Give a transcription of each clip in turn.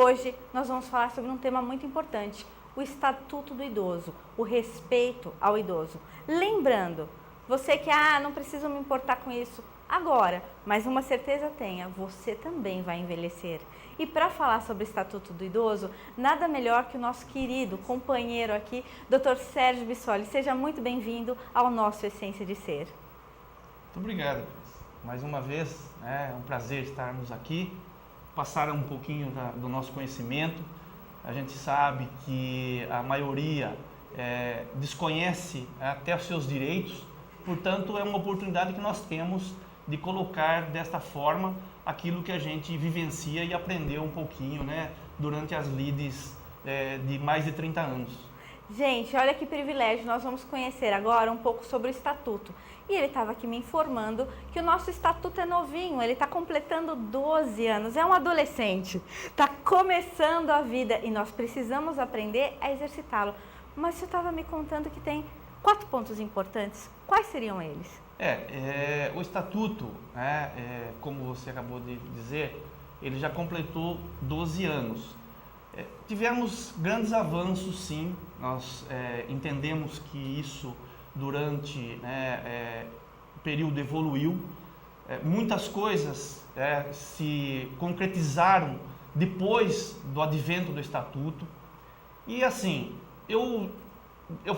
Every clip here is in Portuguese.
hoje nós vamos falar sobre um tema muito importante, o Estatuto do Idoso, o respeito ao idoso. Lembrando, você que não preciso me importar com isso agora, mas uma certeza tenha, você também vai envelhecer. E para falar sobre o Estatuto do Idoso, nada melhor que o nosso querido companheiro aqui, Dr. Sérgio Bissoli. Seja muito bem-vindo ao nosso Essência de Ser. Muito obrigado, Cris. Mais uma vez, é um prazer estarmos aqui, passar um pouquinho do nosso conhecimento. A gente sabe que a maioria desconhece até os seus direitos, portanto é uma oportunidade que nós temos de colocar desta forma aquilo que a gente vivencia e aprendeu um pouquinho, né, durante as lides de mais de 30 anos. Gente, olha que privilégio, nós vamos conhecer agora um pouco sobre o Estatuto. E ele estava aqui me informando que o nosso Estatuto é novinho, ele está completando 12 anos, é um adolescente, está começando a vida e nós precisamos aprender a exercitá-lo. Mas você estava me contando que tem 4 pontos importantes, quais seriam eles? O Estatuto, como você acabou de dizer, ele já completou 12 anos. Tivemos grandes avanços, sim, nós entendemos que isso durante o período evoluiu. Muitas coisas se concretizaram depois do advento do Estatuto. E assim, eu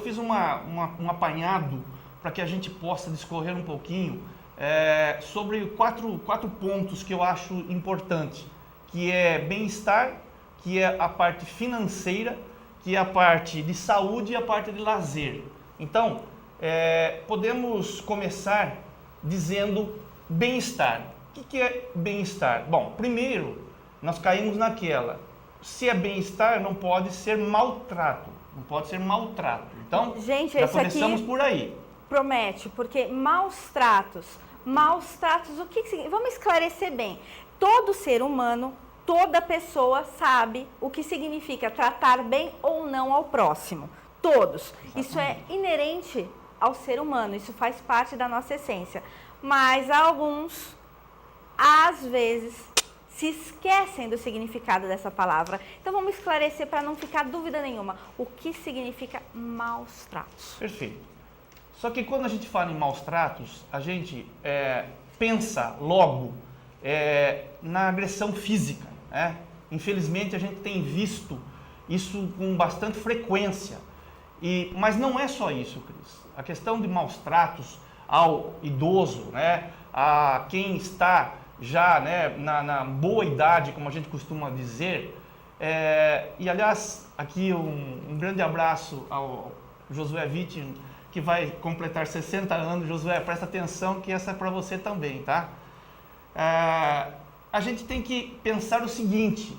fiz um apanhado para que a gente possa discorrer um pouquinho sobre quatro pontos que eu acho importante, que é bem-estar, que é a parte financeira, que é a parte de saúde e a parte de lazer. Então, podemos começar dizendo bem-estar. O que é bem-estar? Bom, primeiro, nós caímos naquela, se é bem-estar, não pode ser maltrato. Não pode ser maltrato. Então, gente, já começamos por aí. Promete, porque maus tratos, o que significa? Vamos esclarecer bem. Todo ser humano, toda pessoa sabe o que significa tratar bem ou não ao próximo. Todos. Exatamente. Isso é inerente ao ser humano, isso faz parte da nossa essência. Mas alguns, às vezes, se esquecem do significado dessa palavra. Então vamos esclarecer para não ficar dúvida nenhuma. O que significa maus tratos? Perfeito. Só que quando a gente fala em maus tratos, a gente pensa logo na agressão física. Infelizmente a gente tem visto isso com bastante frequência. Mas não é só isso, Cris. A questão de maus tratos ao idoso, a quem está já na boa idade, como a gente costuma dizer. E aliás, aqui um grande abraço ao Josué Vitti, que vai completar 60 anos. Josué, presta atenção que essa é para você também, tá? A gente tem que pensar o seguinte,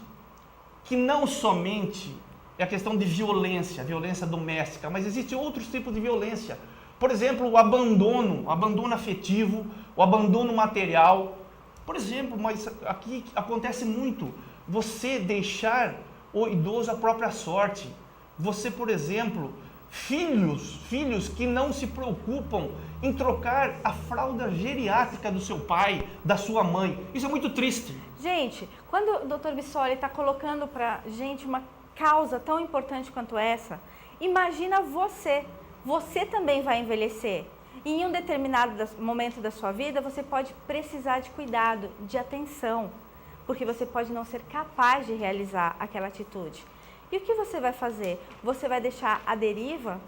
que não somente é a questão de violência doméstica, mas existe outros tipos de violência. Por exemplo, o abandono afetivo, o abandono material. Por exemplo, mas aqui acontece muito, você deixar o idoso à própria sorte. Você, por exemplo, filhos que não se preocupam em trocar a fralda geriátrica do seu pai, da sua mãe. Isso é muito triste. Gente, quando o Dr. Bissoli está colocando para a gente uma causa tão importante quanto essa, imagina você. Você também vai envelhecer. E em um determinado momento da sua vida, você pode precisar de cuidado, de atenção, porque você pode não ser capaz de realizar aquela atitude. E o que você vai fazer? Você vai deixar à deriva?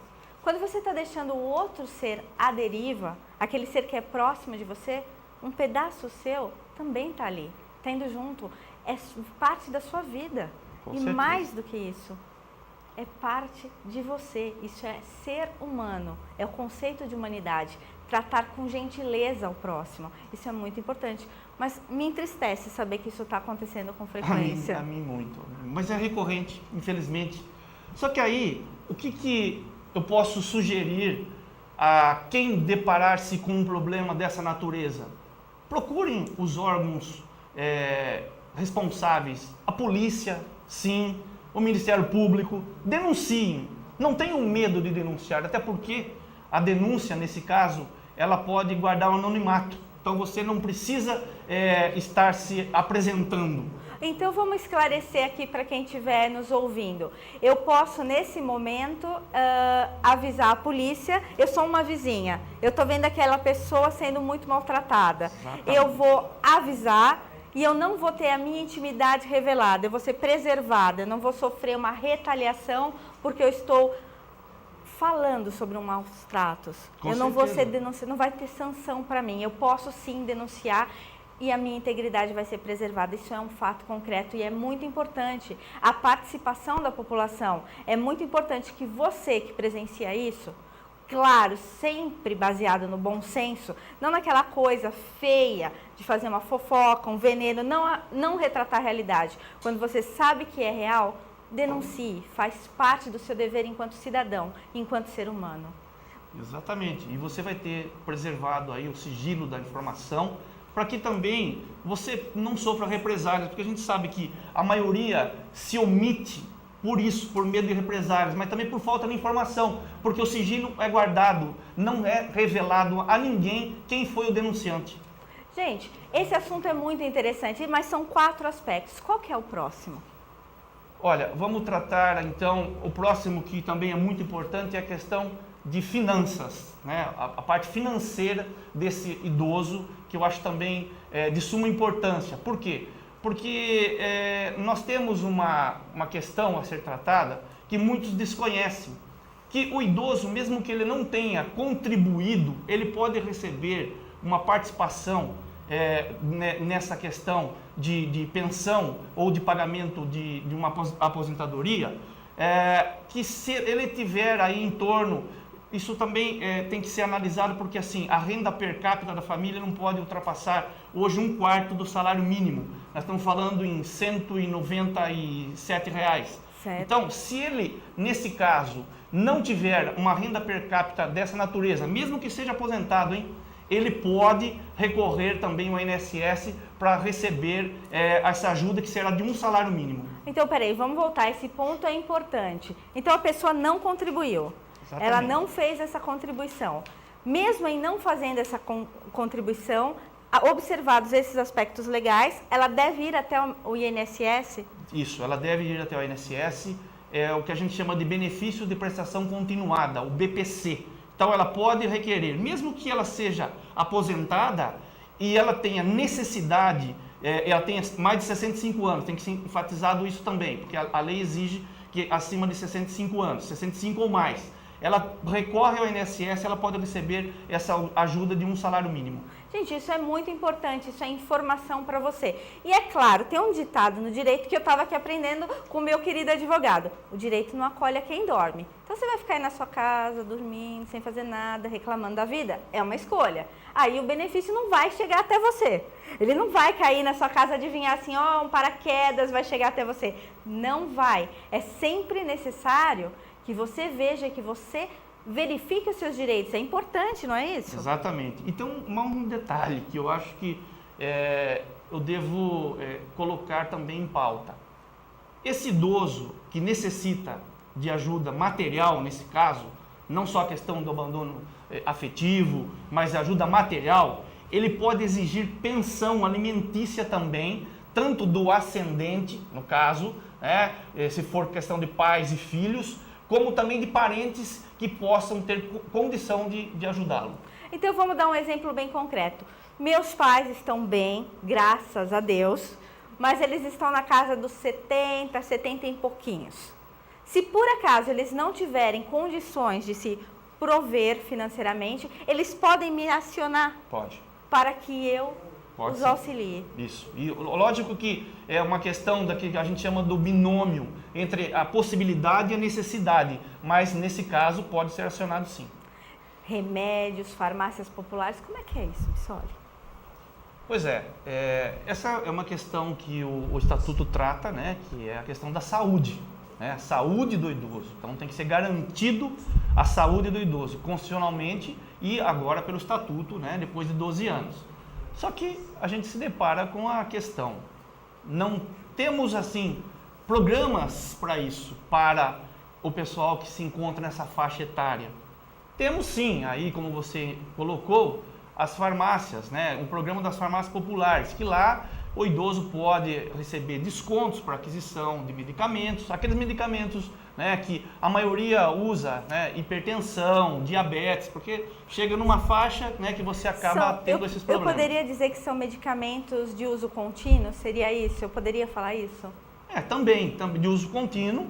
Quando você está deixando o outro ser à deriva, aquele ser que é próximo de você, um pedaço seu também está ali, está indo junto, é parte da sua vida. Com e certeza. Mais do que isso, é parte de você, isso é ser humano, é o conceito de humanidade, tratar com gentileza o próximo, isso é muito importante. Mas me entristece saber que isso está acontecendo com frequência. A mim muito, mas é recorrente, infelizmente. Só que aí, o que eu posso sugerir a quem deparar-se com um problema dessa natureza? Procurem os órgãos responsáveis, a polícia, sim, o Ministério Público, denunciem, não tenham medo de denunciar, até porque a denúncia, nesse caso, ela pode guardar o anonimato, então você não precisa estar se apresentando. Então vamos esclarecer aqui para quem estiver nos ouvindo. Eu posso nesse momento avisar a polícia, eu sou uma vizinha, eu estou vendo aquela pessoa sendo muito maltratada. Exatamente. Eu vou avisar e eu não vou ter a minha intimidade revelada, eu vou ser preservada, eu não vou sofrer uma retaliação porque eu estou falando sobre maus tratos. Com eu não vou certeza. ser denunciada, não vai ter sanção para mim. Eu posso sim denunciar e a minha integridade vai ser preservada. Isso é um fato concreto e é muito importante. A participação da população é muito importante que você que presencia isso, claro, sempre baseado no bom senso, não naquela coisa feia de fazer uma fofoca, um veneno, não retratar a realidade. Quando você sabe que é real, denuncie, faz parte do seu dever enquanto cidadão, enquanto ser humano. Exatamente. E você vai ter preservado aí o sigilo da informação para que também você não sofra represálias, porque a gente sabe que a maioria se omite por isso, por medo de represálias, mas também por falta de informação, porque o sigilo é guardado, não é revelado a ninguém quem foi o denunciante. Gente, esse assunto é muito interessante, mas são 4 aspectos. Qual que é o próximo? Olha, vamos tratar então, o próximo que também é muito importante é a questão de finanças, né? A parte financeira desse idoso, que eu acho também de suma importância. Por quê? Porque nós temos uma questão a ser tratada que muitos desconhecem, que o idoso, mesmo que ele não tenha contribuído, ele pode receber uma participação nessa questão de pensão ou de pagamento de uma aposentadoria, que se ele tiver aí em torno, isso também tem que ser analisado, porque assim, a renda per capita da família não pode ultrapassar hoje 1/4 do salário mínimo. Nós estamos falando em R$ 197. Certo. Então, se ele, nesse caso, não tiver uma renda per capita dessa natureza, mesmo que seja aposentado, ele pode recorrer também ao INSS para receber essa ajuda que será de um salário mínimo. Então, peraí, vamos voltar. Esse ponto é importante. Então, a pessoa não contribuiu. Exatamente. Ela não fez essa contribuição. Mesmo em não fazendo essa contribuição, observados esses aspectos legais, ela deve ir até o INSS? Isso, ela deve ir até o INSS, é o que a gente chama de benefício de prestação continuada, o BPC. Então ela pode requerer, mesmo que ela seja aposentada e ela tenha necessidade, ela tenha mais de 65 anos, tem que ser enfatizado isso também, porque a lei exige que acima de 65 anos, 65 ou mais, ela recorre ao INSS, ela pode receber essa ajuda de um salário mínimo. Gente, isso é muito importante, isso é informação para você. E é claro, tem um ditado no direito que eu estava aqui aprendendo com o meu querido advogado. O direito não acolhe a quem dorme. Então você vai ficar aí na sua casa, dormindo, sem fazer nada, reclamando da vida? É uma escolha. Aí o benefício não vai chegar até você. Ele não vai cair na sua casa, adivinhar assim, ó, um paraquedas vai chegar até você. Não vai. É sempre necessário que você veja, que você verifique os seus direitos. É importante, não é isso? Exatamente. Então, um detalhe que eu acho que eu devo colocar também em pauta. Esse idoso que necessita de ajuda material, nesse caso, não só a questão do abandono afetivo, mas ajuda material, ele pode exigir pensão alimentícia também, tanto do ascendente, no caso, se for questão de pais e filhos, como também de parentes que possam ter condição de ajudá-lo. Então vamos dar um exemplo bem concreto. Meus pais estão bem, graças a Deus, mas eles estão na casa dos 70 e pouquinhos. Se por acaso eles não tiverem condições de se prover financeiramente, eles podem me acionar? Pode. Para que eu os auxilie. Isso. E lógico que é uma questão que a gente chama do binômio entre a possibilidade e a necessidade, mas nesse caso pode ser acionado sim. Remédios, farmácias populares, como é que é isso, Bissoli? Pois essa é uma questão que o Estatuto trata, né, que é a questão da saúde, né, a saúde do idoso. Então tem que ser garantido a saúde do idoso constitucionalmente e agora pelo Estatuto, né, depois de 12 anos. Só que a gente se depara com a questão, não temos assim programas para isso, para o pessoal que se encontra nessa faixa etária. Temos sim, aí como você colocou, as farmácias, né? Um programa das farmácias populares, que lá o idoso pode receber descontos para aquisição de medicamentos, aqueles medicamentos, né, que a maioria usa, né, hipertensão, diabetes, porque chega numa faixa, né, que você acaba tendo esses problemas. Eu poderia dizer que são medicamentos de uso contínuo? Seria isso? Eu poderia falar isso? Também de uso contínuo,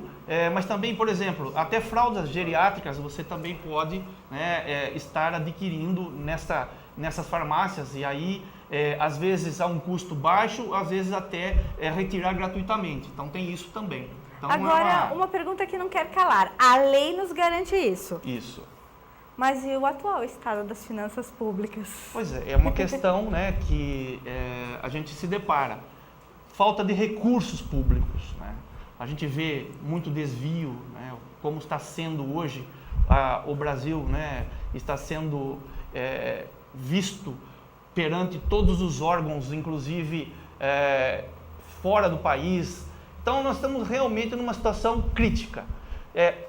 mas também, por exemplo, até fraldas geriátricas você também pode, né, estar adquirindo nessas farmácias, e aí às vezes a um custo baixo, às vezes até retirar gratuitamente. Então tem isso também. Então, agora, uma pergunta que não quer calar. A lei nos garante isso. Isso. Mas e o atual estado das finanças públicas? Pois é uma questão, né, que a gente se depara. Falta de recursos públicos, né? A gente vê muito desvio, né, como está sendo hoje o Brasil, né, está sendo visto perante todos os órgãos, inclusive fora do país. Então nós estamos realmente numa situação crítica.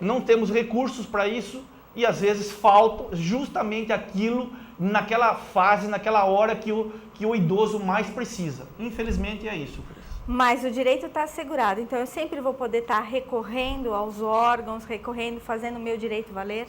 Não temos recursos para isso e às vezes falta justamente aquilo naquela fase, naquela hora que o idoso mais precisa. Infelizmente é isso, Cris. Mas o direito está assegurado, então eu sempre vou poder estar recorrendo aos órgãos, fazendo o meu direito valer?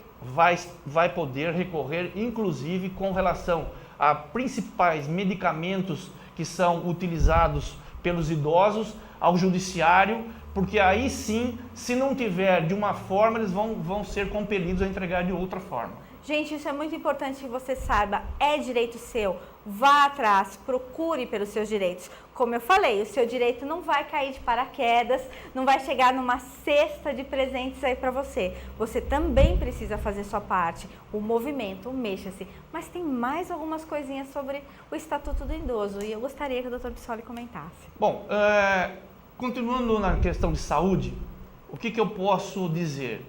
Vai poder recorrer, inclusive com relação a principais medicamentos que são utilizados pelos idosos, ao judiciário, porque aí sim, se não tiver de uma forma, eles vão ser compelidos a entregar de outra forma. Gente, isso é muito importante que você saiba, é direito seu, vá atrás, procure pelos seus direitos. Como eu falei, o seu direito não vai cair de paraquedas, não vai chegar numa cesta de presentes aí para você. Você também precisa fazer sua parte, o movimento, mexa-se. Mas tem mais algumas coisinhas sobre o Estatuto do Idoso e eu gostaria que o Dr. Bissoli comentasse. Bom, continuando na questão de saúde, o que eu posso dizer?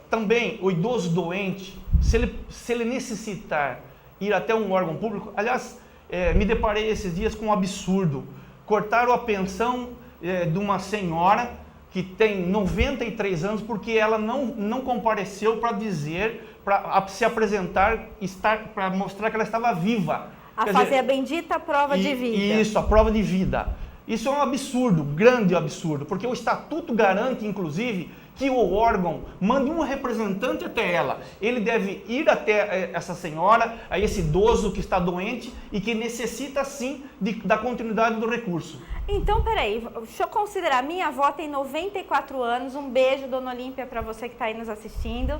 Também o idoso doente, se ele necessitar ir até um órgão público, aliás, me deparei esses dias com um absurdo. Cortaram a pensão de uma senhora que tem 93 anos porque ela não compareceu para dizer, para se apresentar, para mostrar que ela estava viva. Quer fazer a bendita prova de vida. Isso, a prova de vida. Isso é um absurdo, grande absurdo, porque o Estatuto garante, inclusive, que o órgão mande um representante até ela. Ele deve ir até essa senhora, a esse idoso que está doente e que necessita, sim, da continuidade do recurso. Então, peraí, deixa eu considerar, minha avó tem 94 anos, um beijo, Dona Olímpia, para você que está aí nos assistindo.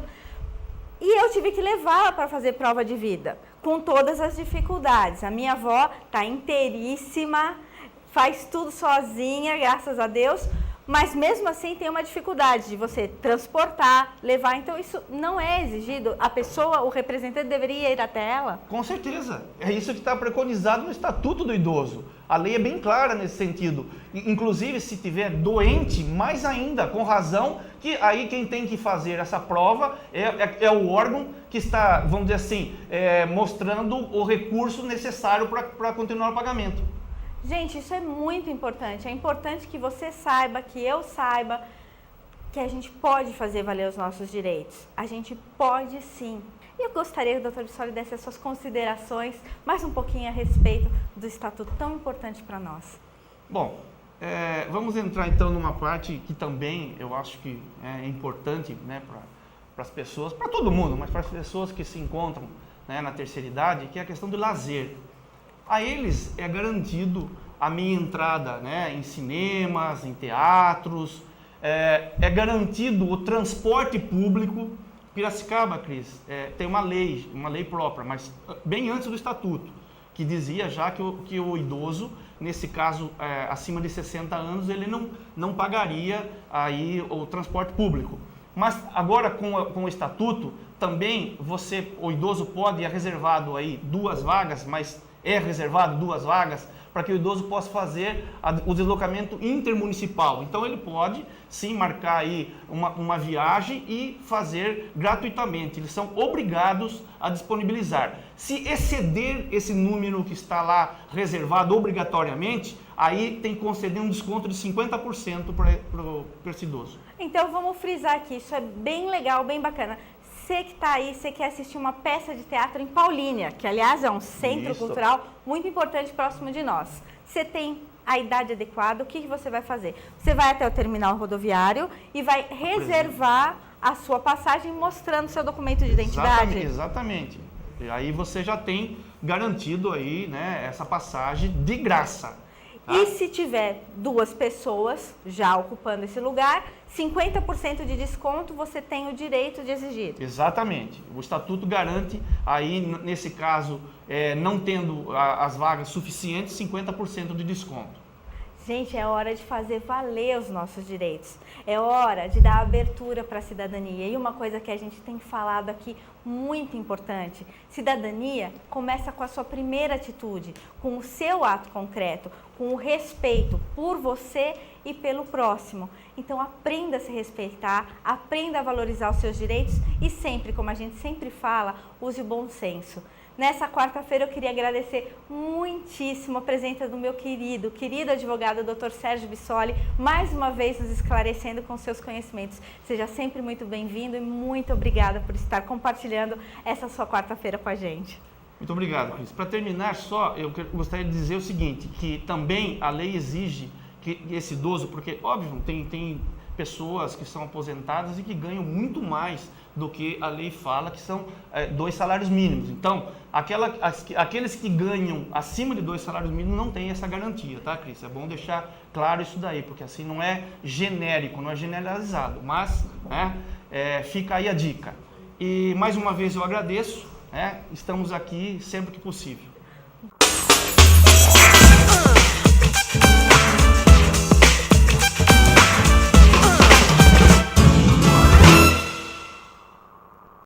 E eu tive que levá-la para fazer prova de vida, com todas as dificuldades. A minha avó está inteiríssima, faz tudo sozinha, graças a Deus, mas mesmo assim tem uma dificuldade de você transportar, levar. Então isso não é exigido. A pessoa, o representante deveria ir até ela? Com certeza. É isso que está preconizado no Estatuto do Idoso. A lei é bem clara nesse sentido. Inclusive, se tiver doente, mais ainda, com razão, que aí quem tem que fazer essa prova é o órgão que está, vamos dizer assim, mostrando o recurso necessário para continuar o pagamento. Gente, isso é muito importante. É importante que você saiba, que eu saiba, que a gente pode fazer valer os nossos direitos. A gente pode sim. E eu gostaria que o Dr. Bissoli desse as suas considerações, mais um pouquinho a respeito do Estatuto tão importante para nós. Bom, vamos entrar então numa parte que também eu acho que é importante, né, para as pessoas, para todo mundo, mas para as pessoas que se encontram, né, na terceira idade, que é a questão do lazer. A eles é garantido a minha entrada, né, em cinemas, em teatros, é garantido o transporte público. Piracicaba, Cris, tem uma lei própria, mas bem antes do Estatuto, que dizia já que o idoso, nesse caso acima de 60 anos, ele não pagaria aí o transporte público. Mas agora com o Estatuto, também o idoso pode, é reservado aí 2 vagas, mas é reservado 2 vagas para que o idoso possa fazer o deslocamento intermunicipal. Então ele pode sim marcar aí uma viagem e fazer gratuitamente. Eles são obrigados a disponibilizar. Se exceder esse número que está lá reservado obrigatoriamente, aí tem que conceder um desconto de 50% para esse idoso. Então vamos frisar aqui, isso é bem legal, bem bacana. Você que está aí, você quer assistir uma peça de teatro em Paulínia, que aliás é um centro cultural muito importante próximo de nós. Você tem a idade adequada, o que você vai fazer? Você vai até o terminal rodoviário e vai reservar a sua passagem mostrando seu documento de identidade? Exatamente. E aí você já tem garantido aí, né, essa passagem de graça. Tá? E se tiver 2 pessoas já ocupando esse lugar, 50% de desconto você tem o direito de exigir. Exatamente. O Estatuto garante aí, nesse caso, não tendo as vagas suficientes, 50% de desconto. Gente, é hora de fazer valer os nossos direitos. É hora de dar abertura para a cidadania. E uma coisa que a gente tem falado aqui muito importante, cidadania começa com a sua primeira atitude, com o seu ato concreto, com o respeito por você e pelo próximo. Então aprenda a se respeitar, aprenda a valorizar os seus direitos e sempre, como a gente sempre fala, use o bom senso. Nessa quarta-feira eu queria agradecer muitíssimo a presença do meu querido advogado, Dr. Sérgio Bissoli, mais uma vez nos esclarecendo com seus conhecimentos. Seja sempre muito bem-vindo e muito obrigada por estar compartilhando essa sua quarta-feira com a gente. Muito obrigado, Cris. Para terminar só, eu gostaria de dizer o seguinte, que também a lei exige que esse idoso, porque óbvio, tem pessoas que são aposentadas e que ganham muito mais do que a lei fala, que são 2 salários mínimos. Então, aqueles que ganham acima de 2 salários mínimos não têm essa garantia, tá, Cris? É bom deixar claro isso daí, porque assim não é genérico, não é generalizado, mas fica aí a dica. E mais uma vez eu agradeço, estamos aqui sempre que possível.